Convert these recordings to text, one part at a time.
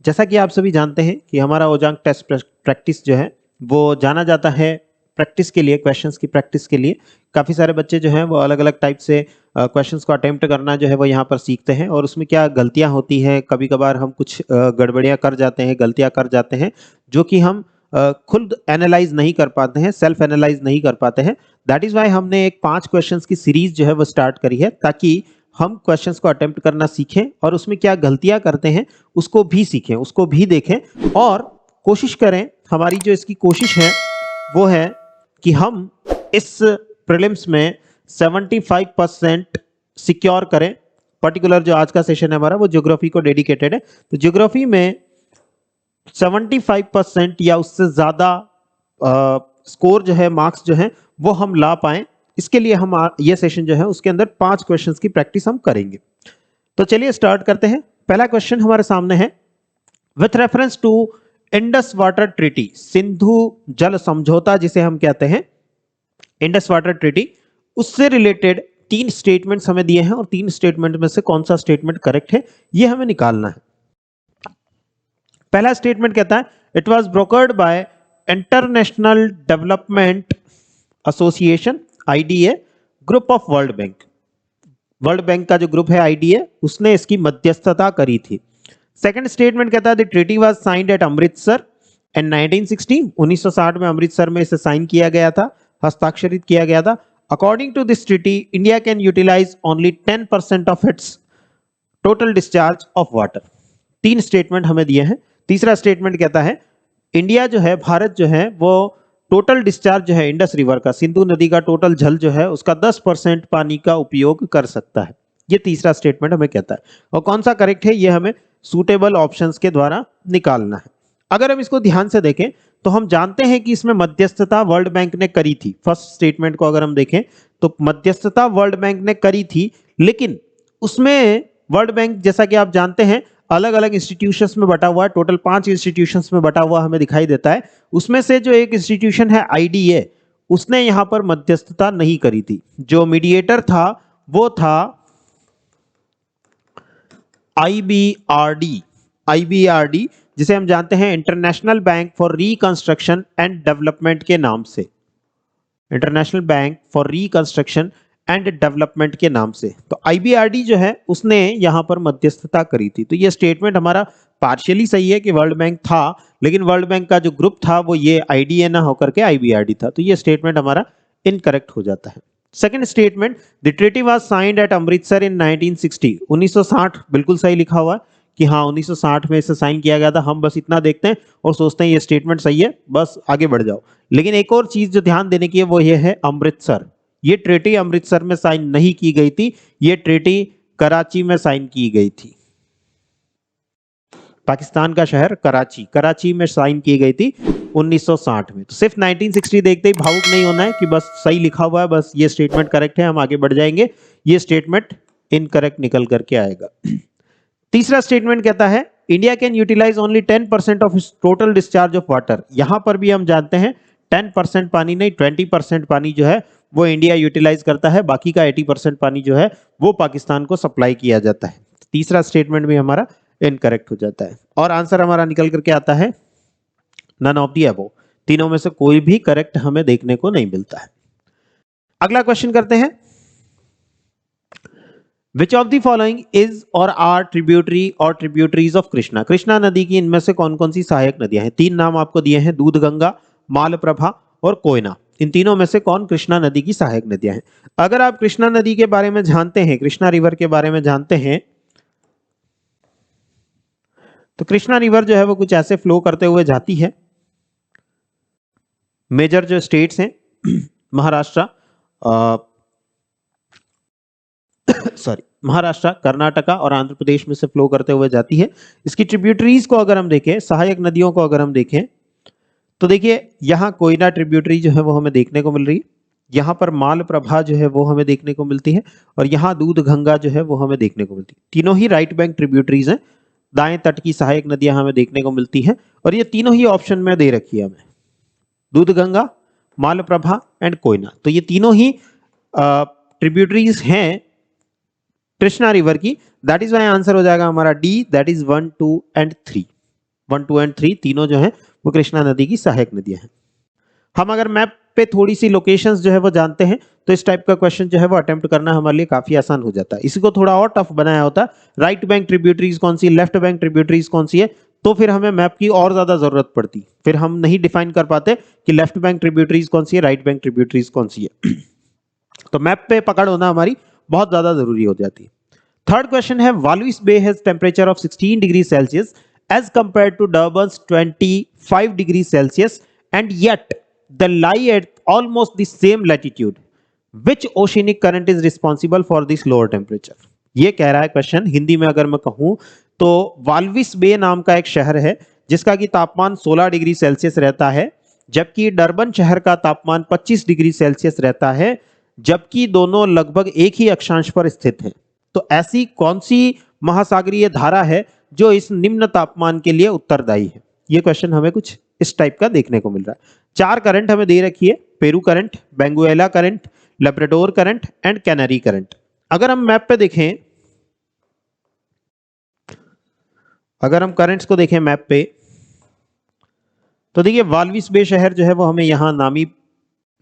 जैसा कि आप सभी जानते हैं कि हमारा ओजांग टेस्ट प्रैक्टिस जो है वो जाना जाता है प्रैक्टिस के लिए, क्वेश्चंस की प्रैक्टिस के लिए। काफ़ी सारे बच्चे जो हैं वो अलग अलग टाइप से क्वेश्चंस को अटेम्प्ट करना जो है वो यहाँ पर सीखते हैं, और उसमें क्या गलतियाँ होती हैं, कभी कभार हम कुछ गड़बड़ियाँ कर जाते हैं, गलतियाँ कर जाते हैं, जो कि हम खुद एनालाइज नहीं कर पाते हैं, सेल्फ एनालाइज नहीं कर पाते हैं। दैट इज़ वाई हमने एक 5 क्वेश्चंस की सीरीज जो है वो स्टार्ट करी है, ताकि हम क्वेश्चंस को अटेम्प्ट करना सीखें और उसमें क्या गलतियां करते हैं उसको भी सीखें, उसको भी देखें, और कोशिश करें, हमारी जो इसकी कोशिश है वो है कि हम इस प्रीलिम्स में 75% सिक्योर करें। पर्टिकुलर जो आज का सेशन है हमारा वो ज्योग्राफी को डेडिकेटेड है, तो ज्योग्राफी में 75% या उससे ज्यादा स्कोर जो है, मार्क्स जो है वो हम ला पाएं। इसके लिए हम ये सेशन जो है उसके अंदर 5 क्वेश्चंस की प्रैक्टिस हम करेंगे। तो चलिए स्टार्ट करते हैं। पहला क्वेश्चन हमारे सामने है, with reference to Indus water treaty, Sindhu जल समझौता जिसे हम कहते हैं, इंडस वाटर ट्रीटी, उससे रिलेटेड 3 स्टेटमेंट्स हमें दिए हैं और 3 स्टेटमेंट में से कौन सा स्टेटमेंट करेक्ट है ये हमें निकालना है। पहला स्टेटमेंट कहता है, it was brokered bye international development association IDA group of world bank. World bank का जो ग्रुप है आईडीए, उसने इसकी मध्यस्थता करी थी। सेकंड स्टेटमेंट कहता है, the treaty was signed at Amritsar in 1960, 1960 में अमृतसर में इसे साइन किया गया था, हस्ताक्षरित किया गया था। According to this treaty India can utilize only 10% of its total discharge of water. 3 statement हमें दिए हैं। तीसरा स्टेटमेंट कहता है, इंडिया जो है, भारत जो है वो टोटल डिस्चार्ज जो है इंडस रिवर का, सिंधु नदी का टोटल जल जो है उसका 10% पानी का उपयोग कर सकता है। ये तीसरा स्टेटमेंट हमें कहता है, और कौन सा करेक्ट है ये हमें सूटेबल ऑप्शंस के द्वारा निकालना है। अगर हम इसको ध्यान से देखें तो हम जानते हैं कि इसमें मध्यस्थता वर्ल्ड बैंक ने करी थी। फर्स्ट स्टेटमेंट को अगर हम देखें तो मध्यस्थता वर्ल्ड बैंक ने करी थी, लेकिन उसमें वर्ल्ड बैंक जैसा कि आप जानते हैं अलग अलग इंस्टीट्यूशंस में बटा हुआ है, टोटल 5 इंस्टीट्यूशंस में बटा हुआ हमें दिखाई देता है। उसमें से जो एक इंस्टीट्यूशन है आईडीए, उसने यहां पर मध्यस्थता नहीं करी थी। जो मीडिएटर था वो था आईबीआरडी, आईबीआरडी जिसे हम जानते हैं international bank for reconstruction and development के नाम से, international bank for reconstruction and development के नाम से। तो आईबीआरडी जो है उसने यहां पर मध्यस्थता करी थी। तो ये स्टेटमेंट हमारा पार्शियली सही है कि वर्ल्ड बैंक था, लेकिन वर्ल्ड बैंक का जो ग्रुप था वो ये आईडीए ना होकर के आईबीआरडी था, तो ये स्टेटमेंट हमारा इनकरेक्ट हो जाता है। Second statement, the treaty was signed at Amritsar in 1960, 1960 बिल्कुल सही लिखा हुआ है कि हाँ 1960 में इसे साइन किया गया था। हम बस इतना देखते हैं और सोचते हैं ये स्टेटमेंट सही है, बस आगे बढ़ जाओ। लेकिन एक और चीज जो ध्यान देने की है वो ये है अमृतसर, ये ट्रीटी अमृतसर में साइन नहीं की गई थी, ये ट्रीटी कराची में साइन की गई थी। पाकिस्तान का शहर कराची, कराची में साइन की गई थी 1960 में। तो सिर्फ 1960 देखते ही भावुक नहीं होना है कि बस सही लिखा हुआ है, बस ये स्टेटमेंट करेक्ट है, हम आगे बढ़ जाएंगे। ये स्टेटमेंट इनकरेक्ट निकल करके आएगा। तीसरा स्टेटमेंट कहता है, India can utilize only 10% of total discharge of water. यहां पर भी हम जानते हैं 10% पानी नहीं, 20% पानी जो है वो इंडिया यूटिलाइज करता है, बाकी का 80% पानी जो है वो पाकिस्तान को सप्लाई किया जाता है। तीसरा स्टेटमेंट भी हमारा इनकरेक्ट हो जाता है, और आंसर हमारा निकल करके आता है नन ऑफ द अबव। तीनों में से कोई भी करेक्ट हमें देखने को नहीं मिलता है। अगला क्वेश्चन करते हैं, विच of the following is or are tributary और ट्रिब्यूटरीज ऑफ कृष्णा। कृष्णा नदी की इनमें से कौन कौन सी सहायक नदियां हैं? 3 नाम आपको दिए हैं, दूधगंगा, मालप्रभा और कोयना। इन तीनों में से कौन कृष्णा नदी की सहायक नदियां हैं? अगर आप कृष्णा नदी के बारे में जानते हैं, कृष्णा रिवर के बारे में जानते हैं, तो कृष्णा रिवर जो है वो कुछ ऐसे फ्लो करते हुए जाती है। मेजर जो स्टेट्स हैं महाराष्ट्र, महाराष्ट्र, कर्नाटका और आंध्र प्रदेश में से फ्लो करते हुए जाती है। इसकी ट्रिब्यूटरीज को अगर हम देखें, सहायक नदियों को अगर हम देखें, तो देखिए यहां कोयना ट्रिब्यूटरी जो है वो हमें देखने को मिल रही है, यहां पर मालप्रभा जो है वो हमें देखने को मिलती है, और यहां दूधगंगा जो है वो हमें देखने को मिलती है। तीनों ही राइट बैंक ट्रिब्यूटरीज हैं, दाएं तट की सहायक नदियां हमें देखने को मिलती हैं, और ये तीनों ही ऑप्शन में दे रखी है हमें, दूधगंगा, मालप्रभा एंड कोयना। तो ये तीनों ही ट्रिब्यूटरीज हैं कृष्णा रिवर की। दैट इज वाई आंसर हो जाएगा हमारा D, that is 1, 2 and 3। 1, 2 and 3 तीनों जो है वो कृष्णा नदी की सहायक नदियां हैं। हम अगर मैप पे थोड़ी सी लोकेशंस जो है वो जानते हैं तो इस टाइप का क्वेश्चन जो है वो अटेम्प्ट करना हमारे लिए काफी आसान हो जाता है। इसी को थोड़ा और टफ बनाया होता है, राइट बैंक ट्रिब्यूटरीज कौन सी, लेफ्ट बैंक ट्रिब्यूटरीज कौन सी है, तो फिर हमें मैप की और ज्यादा जरूरत पड़ती, फिर हम नहीं डिफाइन कर पाते कि लेफ्ट बैंक ट्रिब्यूटरीज कौन सी है, राइट बैंक ट्रिब्यूटरीज कौन सी है। तो मैप पे पकड़ होना हमारी बहुत ज्यादा जरूरी हो जाती है। थर्ड क्वेश्चन है, Walvis Bay has temperature of 16 degree Celsius as compare to Durban's 25 degree Celsius and yet they lie at almost the same latitude. Which oceanic current is responsible for this lower temperature? ये कह रहा है question, Hindi में अगर मैं कहूं तो वाल्विस बे नाम का एक शहर है जिसका कि तापमान 16 डिग्री सेल्सियस रहता है, जबकि डरबन शहर का तापमान 25 डिग्री सेल्सियस रहता है, जबकि दोनों लगभग एक ही अक्षांश पर स्थित हैं। तो ऐसी कौन सी महासागरीय धारा है जो इस निम्न तापमान के लिए उत्तरदायी है? ये क्वेश्चन हमें कुछ इस टाइप का देखने को मिल रहा है। 4 करंट हमें दे रखी है, Peru current, Benguela current, Labrador current and canary current. अगर हम मैप पे देखें, अगर हम करंट्स को देखें मैप पे, तो देखिए वाल्विस बे शहर जो है वो हमें यहाँ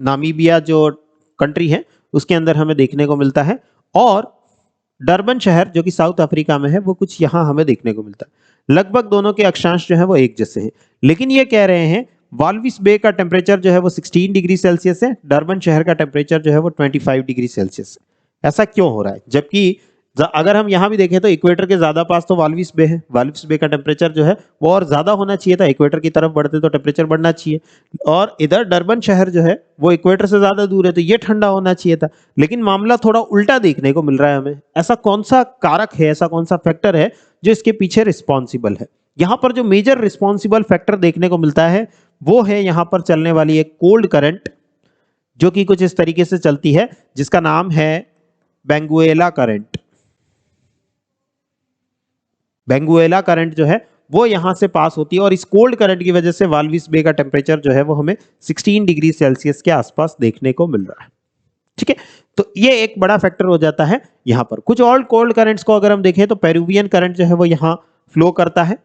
नामीबिया जो कंट्री है उसके अंदर हमें देखने को मिलता है, और डरबन शहर जो कि साउथ अफ्रीका में है वो कुछ यहाँ हमें देखने को मिलता है। लगभग दोनों के अक्षांश जो है वो एक जैसे हैं, लेकिन ये कह रहे हैं वाल्विस बे का टेम्परेचर जो है वो 16 डिग्री सेल्सियस है, डरबन शहर का टेम्परेचर जो है वो 25 डिग्री सेल्सियस है। ऐसा क्यों हो रहा है? जबकि अगर हम यहाँ भी देखें तो इक्वेटर के ज्यादा पास तो वाल्विस बे है, वाल्विस बे का टेम्परेचर जो है वो और ज्यादा होना चाहिए था, इक्वेटर की तरफ बढ़ते तो टेम्परेचर बढ़ना चाहिए, और इधर डरबन शहर जो है वो इक्वेटर से ज्यादा दूर है तो ये ठंडा होना चाहिए था, लेकिन मामला थोड़ा उल्टा देखने को मिल रहा है हमें। ऐसा कौन सा कारक है, ऐसा कौन सा फैक्टर है जो इसके पीछे रिस्पॉन्सिबल है? यहाँ पर जो मेजर रिस्पॉन्सिबल फैक्टर देखने को मिलता है वो है यहाँ पर चलने वाली एक कोल्ड करंट जो कि कुछ इस तरीके से चलती है, जिसका नाम है बेंगुएला करंट। बेंगुएला करंट जो है वो यहां से पास होती है, और इस कोल्ड करंट की वजह से वाल्विस बे का टेम्परेचर जो है वो हमें 16 डिग्री सेल्सियस के आसपास देखने को मिल रहा है। ठीक है, तो ये एक बड़ा फैक्टर हो जाता है। यहां पर कुछ और कोल्ड करंट्स को अगर हम देखें तो पेरुवियन करंट जो है वो यहां फ्लो करता है,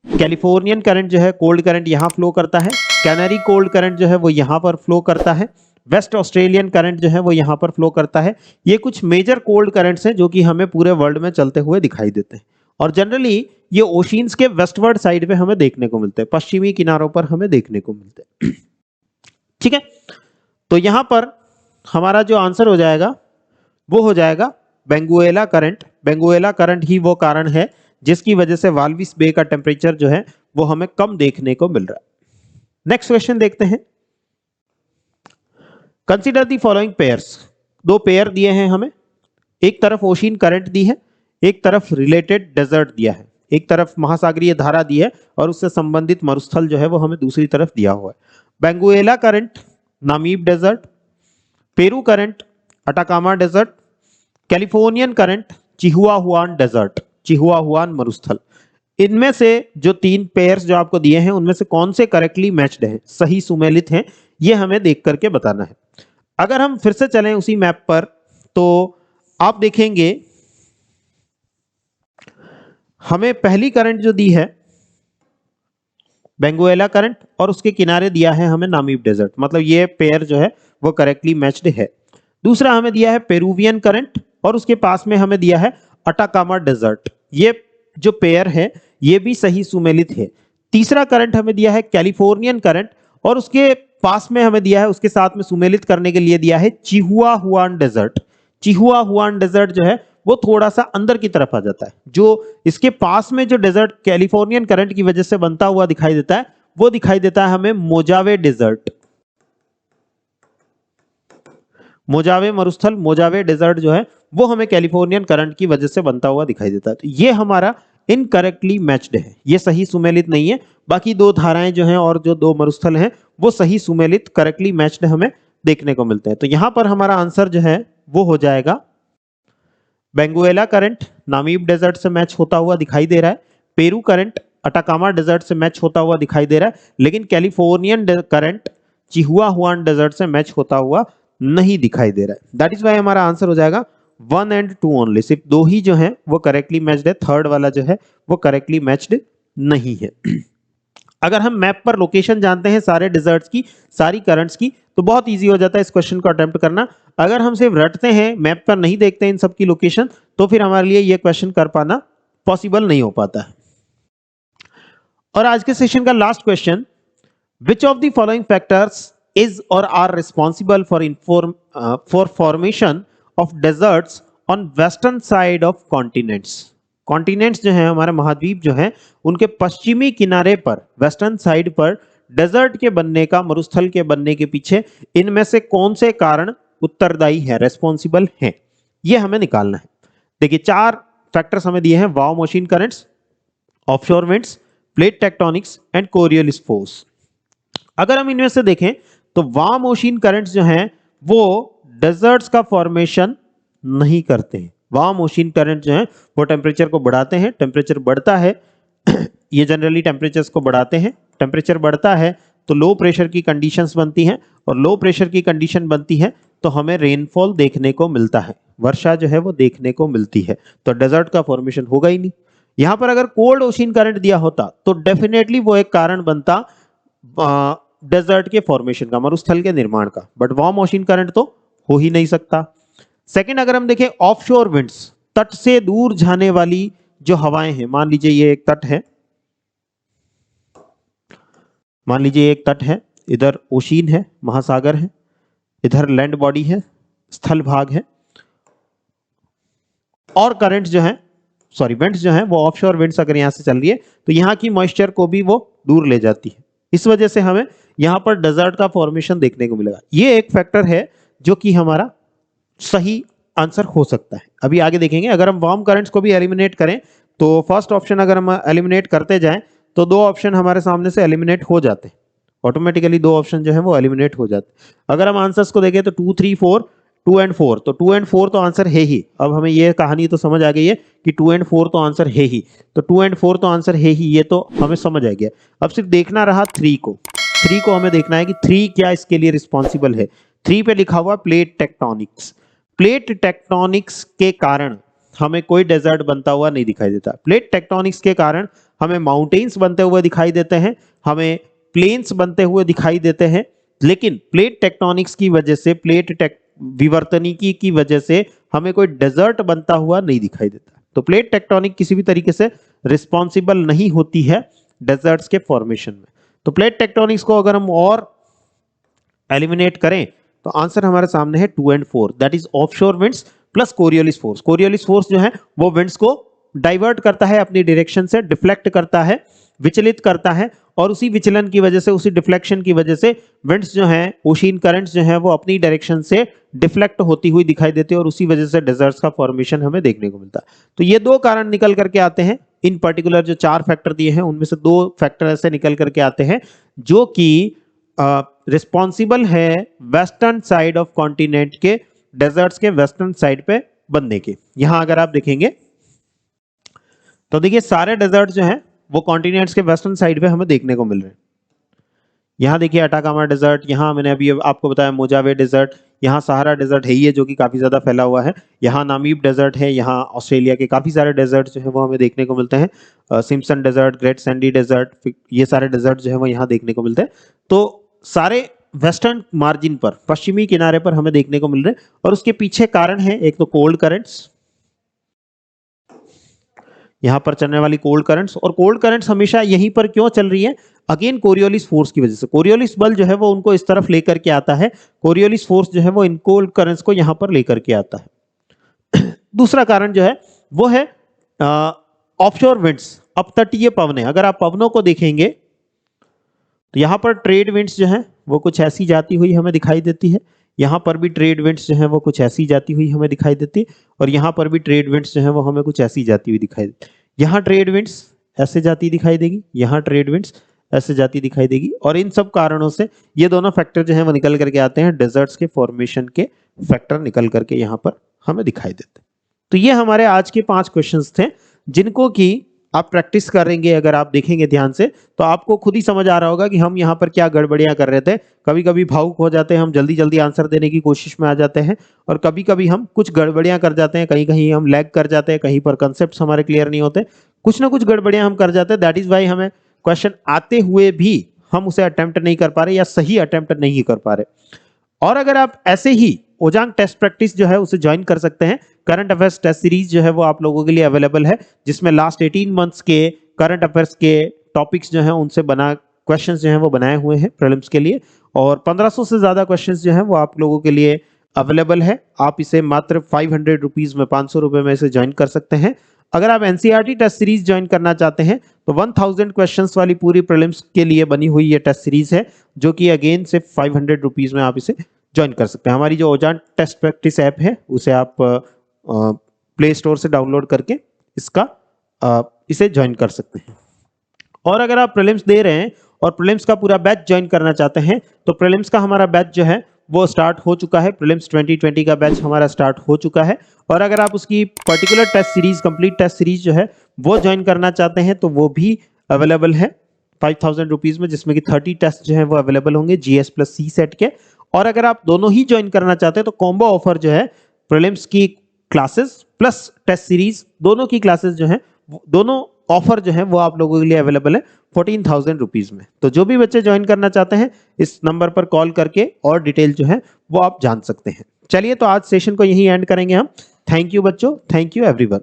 कैलिफोर्नियन करंट जो है कोल्ड करंट यहां फ्लो करता है, कैनरी कोल्ड करंट जो है वो यहां पर फ्लो करता है, वेस्ट ऑस्ट्रेलियन करंट जो है वो यहां पर फ्लो करता है। ये कुछ मेजर कोल्ड करंट्स हैं जो कि हमें पूरे वर्ल्ड में चलते हुए दिखाई देते हैं, और जनरली ये ओशियंस के वेस्टवर्ड साइड पे हमें देखने को मिलते हैं, पश्चिमी किनारों पर हमें देखने को मिलते हैं। ठीक है, तो यहां पर हमारा जो आंसर हो जाएगा वो हो जाएगा बेंगुएला करंट। बेंगुएला करंट ही वो कारण है जिसकी वजह से वाल्विस बे का टेम्परेचर जो है वो हमें कम देखने को मिल रहा है। नेक्स्ट क्वेश्चन देखते हैं। Consider the following pairs. 2 pair दिए हैं हमें, एक तरफ ओशियन करंट दी है, एक तरफ रिलेटेड डेजर्ट दिया है, एक तरफ महासागरीय धारा दी है और उससे संबंधित मरुस्थल जो है वो हमें दूसरी तरफ दिया हुआ है। Benguela current Namib desert, Peru current Atacama desert, Californian current Chihuahuan desert, Chihuahuan मरुस्थल। इनमें से जो 3 पेयर्स जो आपको दिए हैं उनमें से कौन से करेक्टली मैच्ड हैं, सही सुमेलित हैं, ये हमें देख करके बताना है। अगर हम फिर से चलें उसी मैप पर तो आप देखेंगे हमें पहली करंट जो दी है बेंगुएला करंट और उसके किनारे दिया है हमें नामीब डेजर्ट, मतलब ये पेयर जो है वो करेक्टली मैच्ड है। दूसरा हमें दिया है पेरुवियन करंट और उसके पास में हमें दिया है अटाकामा डेजर्ट, ये जो पेयर है ये भी सही सुमेलित है। तीसरा करंट हमें दिया है कैलिफोर्नियन करंट और उसके पास में हमें दिया है, उसके साथ में सुमेलित करने के लिए दिया है चिहुआहुआन डेजर्ट। चिहुआहुआन डेजर्ट जो है वो थोड़ा सा अंदर की तरफ आ जाता है, जो इसके पास में जो डेजर्ट कैलिफोर्नियन करंट की वजह से बनता हुआ दिखाई देता है वो दिखाई देता है हमें मोजावे डेजर्ट। मोजावे मरुस्थल, मोजावे डेजर्ट जो है वो हमें कैलिफोर्नियन करंट की वजह से बनता हुआ दिखाई देता है। तो ये हमारा इनकरेक्टली मैच्ड है, ये सही सुमेलित नहीं है। बाकी 2 धाराएं जो हैं और जो 2 मरुस्थल हैं वो सही सुमेलित करेक्टली मैच्ड हमें देखने को मिलते हैं। तो यहां पर हमारा आंसर जो है वो हो जाएगा बेंगुएला करंट नामीब डेजर्ट से मैच होता हुआ दिखाई दे रहा है, पेरू करंट अटाकामा डेजर्ट से मैच होता हुआ दिखाई दे रहा है, लेकिन कैलिफोर्नियन करंट चिहुआहुआन डेजर्ट से मैच होता हुआ नहीं दिखाई दे रहा है। दैट इज वाई हमारा आंसर हो जाएगा 1 and 2 ओनली, सिर्फ 2 ही जो है वो करेक्टली मैच्ड है, थर्ड वाला जो है वो करेक्टली मैच्ड नहीं है। अगर हम मैप पर लोकेशन जानते हैं सारे डेजर्ट्स की, सारी करंट्स की, तो बहुत इजी हो जाता है इस क्वेश्चन को अटेम्प्ट करना। अगर हम सिर्फ रटते हैं, मैप पर नहीं देखते इन सब की लोकेशन, तो फिर हमारे लिए ये क्वेश्चन कर पाना पॉसिबल नहीं हो पाता है। और आज के सेशन का last question, which of the following factors is or are responsible for formation of deserts on western side of continents. Continents जो है हमारे महाद्वीप जो है, उनके पश्चिमी किनारे पर, वेस्टर्न साइड पर डेजर्ट के बनने का, मरुस्थल के बनने के पीछे इनमें से कौन से कारण उत्तरदायी है, रेस्पॉन्सिबल हैं, ये हमें निकालना है। देखिए 4 फैक्टर्स हमें दिए हैं, वाव मशीन currents, offshore winds, plate tectonics and Coriolis force. अगर हम इनमें से देखें तो वार्म ओशियन करंट्स जो हैं वो डेजर्ट्स का फॉर्मेशन नहीं करते हैं। वार्म ओशियन करंट जो हैं वो टेम्परेचर को बढ़ाते हैं, टेम्परेचर बढ़ता है ये जनरली टेम्परेचर्स को बढ़ाते हैं, टेम्परेचर बढ़ता है तो लो प्रेशर की कंडीशंस बनती हैं, और लो प्रेशर की कंडीशन बनती है तो हमें रेनफॉल देखने को मिलता है, वर्षा जो है वो देखने को मिलती है, तो डेजर्ट का फॉर्मेशन होगा ही नहीं। यहां पर अगर कोल्ड ओशियन करंट दिया होता तो डेफिनेटली वो एक कारण बनता डेजर्ट के फॉर्मेशन का, मरुस्थल के निर्माण का, बट वार्म ओशियन करंट तो हो ही नहीं सकता। सेकंड, अगर हम देखें ऑफशोर विंड्स, तट से दूर जाने वाली जो हवाएं हैं, मान लीजिए ये एक तट है, मान लीजिए एक तट है, इधर ओशियन है, महासागर है, इधर लैंड बॉडी है, स्थल भाग है, और करंट्स जो है, सॉरी विंड्स जो है वो ऑफशोर विंड्स अगर यहां से चल रही है तो यहां की मॉइस्चर को भी वो दूर ले जाती है, इस वजह से हमें यहां पर डेजर्ट का फॉर्मेशन देखने को मिलेगा। ये एक फैक्टर है जो कि हमारा सही आंसर हो सकता है। अभी आगे देखेंगे। अगर हम वार्म करंट्स को भी एलिमिनेट करें तो फर्स्ट ऑप्शन अगर हम एलिमिनेट करते जाएं तो 2 ऑप्शन हमारे सामने से एलिमिनेट हो जाते हैं, ऑटोमेटिकली 2 ऑप्शन जो है वो एलिमिनेट हो जाते हैं। अगर हम आंसर्स को देखें तो 2, 3, 4, 2 एंड 4, तो 2 एंड 4 तो आंसर है ही। अब हमें ये कहानी तो समझ आ गई है कि 2 एंड 4 तो आंसर है ही, तो 2 एंड 4 तो आंसर है ही, ये तो हमें समझ आ गया। अब सिर्फ देखना रहा 3 को, 3 को हमें देखना है कि 3 क्या इसके लिए रिस्पॉन्सिबल है। 3 पे लिखा हुआ प्लेट टेक्टोनिक्स। प्लेट टेक्टोनिक्स के कारण हमें कोई डेजर्ट बनता हुआ नहीं दिखाई देता। प्लेट टेक्टोनिक्स के कारण हमें माउंटेन्स बनते हुए दिखाई देते हैं, हमें प्लेन्स बनते हुए दिखाई देते हैं, लेकिन प्लेट टेक्टोनिक्स की वजह से, विवर्तनिकी की वजह से हमें कोई डेजर्ट बनता हुआ नहीं दिखाई देता। तो प्लेट टेक्टोनिक किसी भी तरीके से रिस्पॉन्सिबल नहीं होती है डेजर्ट्स के फॉर्मेशन में। तो प्लेट टेक्टोनिक्स को अगर हम और एलिमिनेट करें तो आंसर हमारे सामने है 2 and 4, that is offshore winds plus Coriolis force. Coriolis force जो है वो विंड्स को डाइवर्ट करता है अपनी डायरेक्शन से, डिफ्लेक्ट करता है, विचलित करता है, और उसी विचलन की वजह से, उसी डिफ्लेक्शन की वजह से विंड्स जो हैं, ओशियन करंट्स जो हैं वो अपनी डायरेक्शन से डिफ्लेक्ट होती हुई दिखाई देती है, और उसी वजह से डेजर्ट्स का फॉर्मेशन हमें देखने को मिलता है। तो ये 2 कारण निकल करके आते हैं। इन पर्टिकुलर जो 4 फैक्टर दिए हैं उनमें से 2 फैक्टर ऐसे निकल करके आते हैं जो कि रिस्पॉन्सिबल है वेस्टर्न साइड ऑफ कॉन्टिनेंट के, डेजर्ट्स के वेस्टर्न साइड पे बनने के। यहां अगर आप देखेंगे तो देखिए सारे डेजर्ट जो हैं वो कॉन्टिनेंट्स के वेस्टर्न साइड पे हमें देखने को मिल रहे हैं। यहाँ देखिए अटाकामा डेजर्ट, यहाँ मैंने अभी आपको बताया मोजावे डेजर्ट, यहाँ सहारा डेजर्ट है ही है जो कि काफी ज्यादा फैला हुआ है, यहाँ नामीब डेजर्ट है, यहाँ ऑस्ट्रेलिया के काफी सारे डेजर्ट जो है वो हमें देखने को मिलते हैं, Simpson desert, great sandy desert, ये सारे डेजर्ट जो है वो यहाँ देखने को मिलते हैं। तो सारे वेस्टर्न मार्जिन पर, पश्चिमी किनारे पर हमें देखने को मिल रहे हैं, और उसके पीछे कारण है एक तो कोल्ड करंट्स, यहां पर चलने वाली कोल्ड करंट्स, और कोल्ड करंट्स हमेशा यहीं पर क्यों चल रही है, अगेन कोरियोलिस फोर्स की वजह से। कोरियोलिस बल जो है वो उनको इस तरफ लेकर के आता है, कोरियोलिस फोर्स जो है वो इन कोल्ड करंट्स को यहां पर लेकर के आता है। दूसरा कारण जो है वो है ऑफशोर विंड्स, अपतटीय पवनें। अगर आप पवनों को देखेंगे तो यहां पर ट्रेड विंड्स जो है वो कुछ ऐसी जाती हुई हमें दिखाई देती है, यहाँ पर भी ट्रेड विंड्स जो है वो कुछ ऐसी जाती हुई हमें दिखाई देती है, और यहाँ पर भी ट्रेड विंड्स जो है वो हमें कुछ ऐसी जाती हुई दिखाई देती है। यहाँ ट्रेड विंड्स ऐसे जाती दिखाई देगी, यहाँ ट्रेड विंड्स ऐसे जाती दिखाई देगी, और इन सब कारणों से ये दोनों फैक्टर जो है वो निकल करके आते हैं, डेजर्ट्स के फॉर्मेशन के फैक्टर निकल करके यहाँ पर हमें दिखाई देते हैं। तो ये हमारे आज के 5 क्वेश्चंस थे जिनको कि आप प्रैक्टिस करेंगे, अगर आप देखेंगे ध्यान से तो आपको खुद ही समझ आ रहा होगा कि हम यहाँ पर क्या गड़बड़ियां कर रहे थे। कभी कभी भावुक हो जाते हैं, हम जल्दी जल्दी आंसर देने की कोशिश में आ जाते हैं, और कभी कभी हम कुछ गड़बड़ियां कर जाते हैं, कहीं कहीं हम लैग कर जाते हैं, कहीं पर कंसेप्ट्स हमारे क्लियर नहीं होते, कुछ ना कुछ गड़बड़ियां हम कर जाते हैं, दैट इज वाई हमें क्वेश्चन आते हुए भी हम उसे अटेम्प्ट नहीं कर पा रहे या सही अटेम्प्ट नहीं कर पा रहे। और अगर आप ऐसे ही ओजांग टेस्ट प्रैक्टिस जो है उसे ज्वाइन कर सकते हैं। करंट अफेयर्स टेस्ट सीरीज जो है वो आप लोगों के लिए अवेलेबल है, जिसमें लास्ट 18 मंथ्स के करंट अफेयर्स के टॉपिक्स जो हैं उनसे बना क्वेश्चंस जो हैं वो बनाए हुए हैं प्रीलिम्स के लिए, और 1500 से ज्यादा क्वेश्चंस जो हैं वो आप लोगों के लिए अवेलेबल है। आप इसे मात्र 500 रुपीज में, 500 रुपए में इसे ज्वाइन कर सकते हैं। अगर आप एनसीईआरटी टेस्ट सीरीज ज्वाइन करना चाहते हैं तो 1000 क्वेश्चंस वाली पूरी प्रीलिम्स के लिए बनी हुई ये टेस्ट सीरीज है, जो कि अगेन सिर्फ 500 रुपीज में आप इसे ज्वाइन कर सकते हैं। हमारी जो ओजांग टेस्ट प्रैक्टिस ऐप है उसे आप प्ले स्टोर से डाउनलोड करके इसे ज्वाइन कर सकते हैं। और अगर आप प्रीलिम्स दे रहे हैं और प्रीलिम्स का पूरा बैच ज्वाइन करना चाहते हैं तो प्रीलिम्स का हमारा बैच जो है वो स्टार्ट हो चुका है। प्रीलिम्स 2020 का बैच हमारा स्टार्ट हो चुका है, और अगर आप उसकी particular test series, complete test series जो है वो ज्वाइन करना चाहते हैं तो वो भी अवेलेबल है 5000 रुपीज में, जिसमें कि 30 टेस्ट जो है वो अवेलेबल होंगे जीएस प्लस सी सेट के। और अगर आप दोनों ही ज्वाइन करना चाहते हैं तो कॉम्बो ऑफर जो है प्रीलिम्स की क्लासेस प्लस टेस्ट सीरीज, दोनों की क्लासेस जो है, दोनों ऑफर जो है वो आप लोगों के लिए अवेलेबल है 14,000 रुपीज में। तो जो भी बच्चे ज्वाइन करना चाहते हैं इस नंबर पर कॉल करके और डिटेल जो है वो आप जान सकते हैं। चलिए तो आज सेशन को यहीं एंड करेंगे हम। थैंक यू बच्चों, थैंक यू एवरीवन।